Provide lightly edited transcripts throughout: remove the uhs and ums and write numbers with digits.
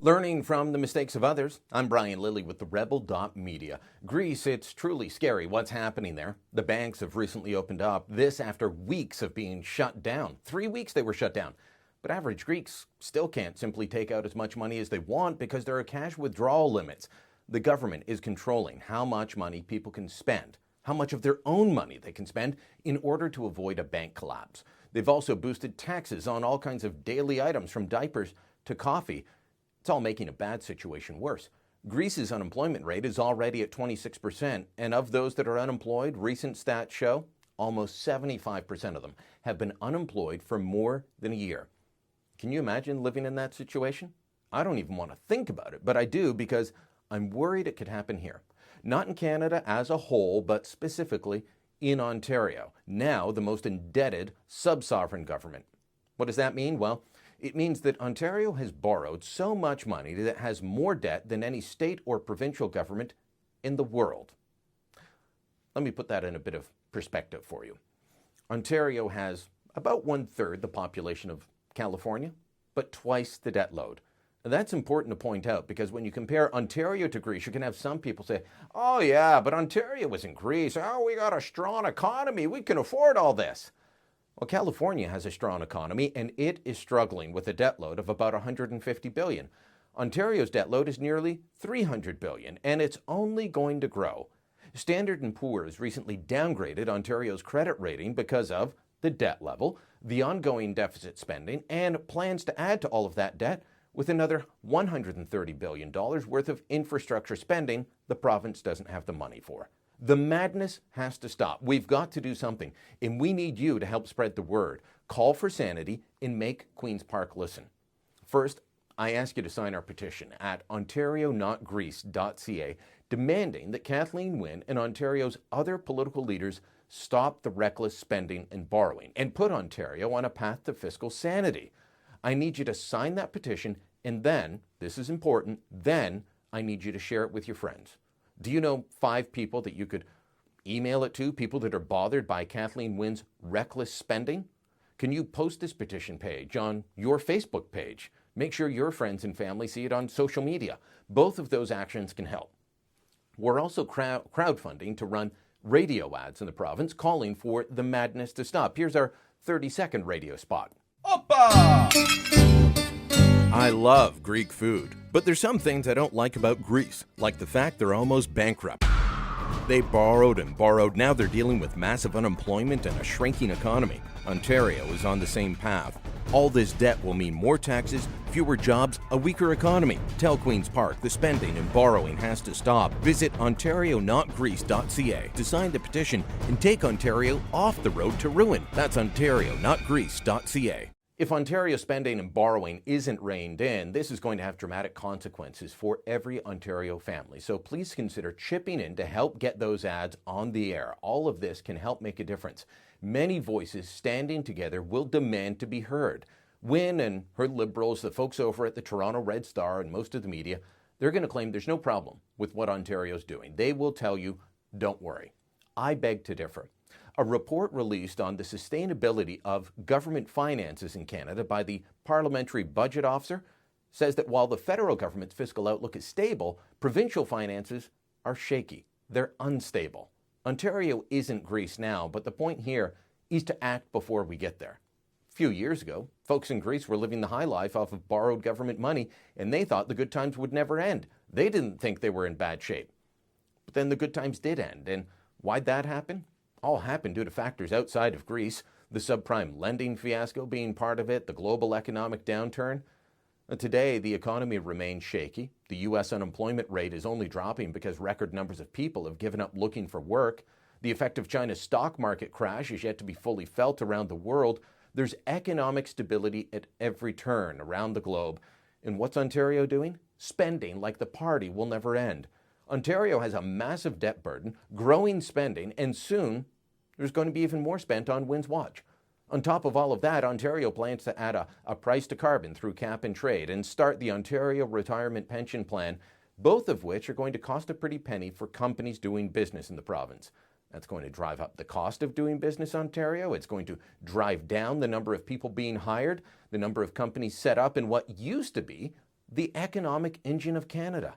Learning from the mistakes of others, I'm Brian Lilly with the Rebel.media. Greece, it's truly scary what's happening there. The banks have recently opened up, this after weeks of being shut down. 3 weeks they were shut down. But average Greeks still can't simply take out as much money as they want because there are cash withdrawal limits. The government is controlling how much money people can spend, how much of their own money they can spend in order to avoid a bank collapse. They've also boosted taxes on all kinds of daily items from diapers to coffee. It's all making a bad situation worse. Greece's unemployment rate is already at 26%, and of those that are unemployed, recent stats show almost 75% of them have been unemployed for more than a year. Can you imagine living in that situation? I don't even want to think about it, but I do because I'm worried it could happen here. Not in Canada as a whole, but specifically in Ontario, now the most indebted sub-sovereign government. What does that mean? Well, it means that Ontario has borrowed so much money that it has more debt than any state or provincial government in the world. Let me put that in a bit of perspective for you. Ontario has about 1/3 the population of California, but twice the debt load. And that's important to point out because when you compare Ontario to Greece, you can have some people say, oh yeah, but Ontario was in Greece. Oh, we got a strong economy. We can afford all this. Well, California has a strong economy, and it is struggling with a debt load of about $150 billion. Ontario's debt load is nearly $300 billion, and it's only going to grow. Standard & Poor's recently downgraded Ontario's credit rating because of the debt level, the ongoing deficit spending, and plans to add to all of that debt with another $130 billion worth of infrastructure spending the province doesn't have the money for. The madness has to stop. We've got to do something, and we need you to help spread the word. Call for sanity and make Queen's Park listen. First, I ask you to sign our petition at ontarionotgreece.ca, demanding that Kathleen Wynne and Ontario's other political leaders stop the reckless spending and borrowing and put Ontario on a path to fiscal sanity. I need you to sign that petition, and then, this is important, then I need you to share it with your friends. Do you know 5 people that you could email it to, people that are bothered by Kathleen Wynne's reckless spending? Can you post this petition page on your Facebook page? Make sure your friends and family see it on social media. Both of those actions can help. We're also crowdfunding to run radio ads in the province calling for the madness to stop. Here's our 30-second radio spot. Opa! I love Greek food, but there's some things I don't like about Greece, like the fact they're almost bankrupt. They borrowed and borrowed, now they're dealing with massive unemployment and a shrinking economy. Ontario is on the same path. All this debt will mean more taxes, fewer jobs, a weaker economy. Tell Queen's Park the spending and borrowing has to stop. Visit ontarionotgreece.ca to sign the petition and take Ontario off the road to ruin. That's ontarionotgreece.ca. If Ontario spending and borrowing isn't reined in, this is going to have dramatic consequences for every Ontario family. So please consider chipping in to help get those ads on the air. All of this can help make a difference. Many voices standing together will demand to be heard. Wynne and her Liberals, the folks over at the Toronto Red Star and most of the media, they're going to claim there's no problem with what Ontario's doing. They will tell you, don't worry. I beg to differ. A report released on the sustainability of government finances in Canada by the Parliamentary Budget Officer says that while the federal government's fiscal outlook is stable, provincial finances are shaky. They're unstable. Ontario isn't Greece now, but the point here is to act before we get there. A few years ago, folks in Greece were living the high life off of borrowed government money, and they thought the good times would never end. They didn't think they were in bad shape. But then the good times did end, and why'd that happen? All happened due to factors outside of Greece, the subprime lending fiasco being part of it, the global economic downturn. Today, the economy remains shaky. The U.S. unemployment rate is only dropping because record numbers of people have given up looking for work. The effect of China's stock market crash is yet to be fully felt around the world. There's economic stability at every turn around the globe. And what's Ontario doing? Spending like the party will never end. Ontario has a massive debt burden, growing spending, and soon there's going to be even more spent on Wynne's watch. On top of all of that, Ontario plans to add a price to carbon through cap and trade and start the Ontario Retirement Pension Plan, both of which are going to cost a pretty penny for companies doing business in the province. That's going to drive up the cost of doing business in Ontario. It's going to drive down the number of people being hired, the number of companies set up in what used to be the economic engine of Canada.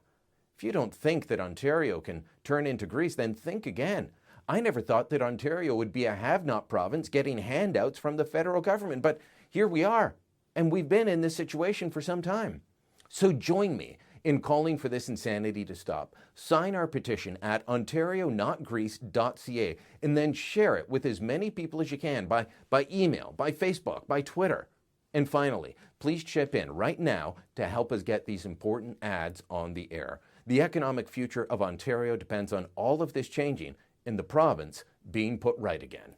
If you don't think that Ontario can turn into Greece, then think again. I never thought that Ontario would be a have-not province getting handouts from the federal government, but here we are, and we've been in this situation for some time. So join me in calling for this insanity to stop. Sign our petition at ontarionotgreece.ca and then share it with as many people as you can by email, by Facebook, by Twitter. And finally, please chip in right now to help us get these important ads on the air. The economic future of Ontario depends on all of this changing and the province being put right again.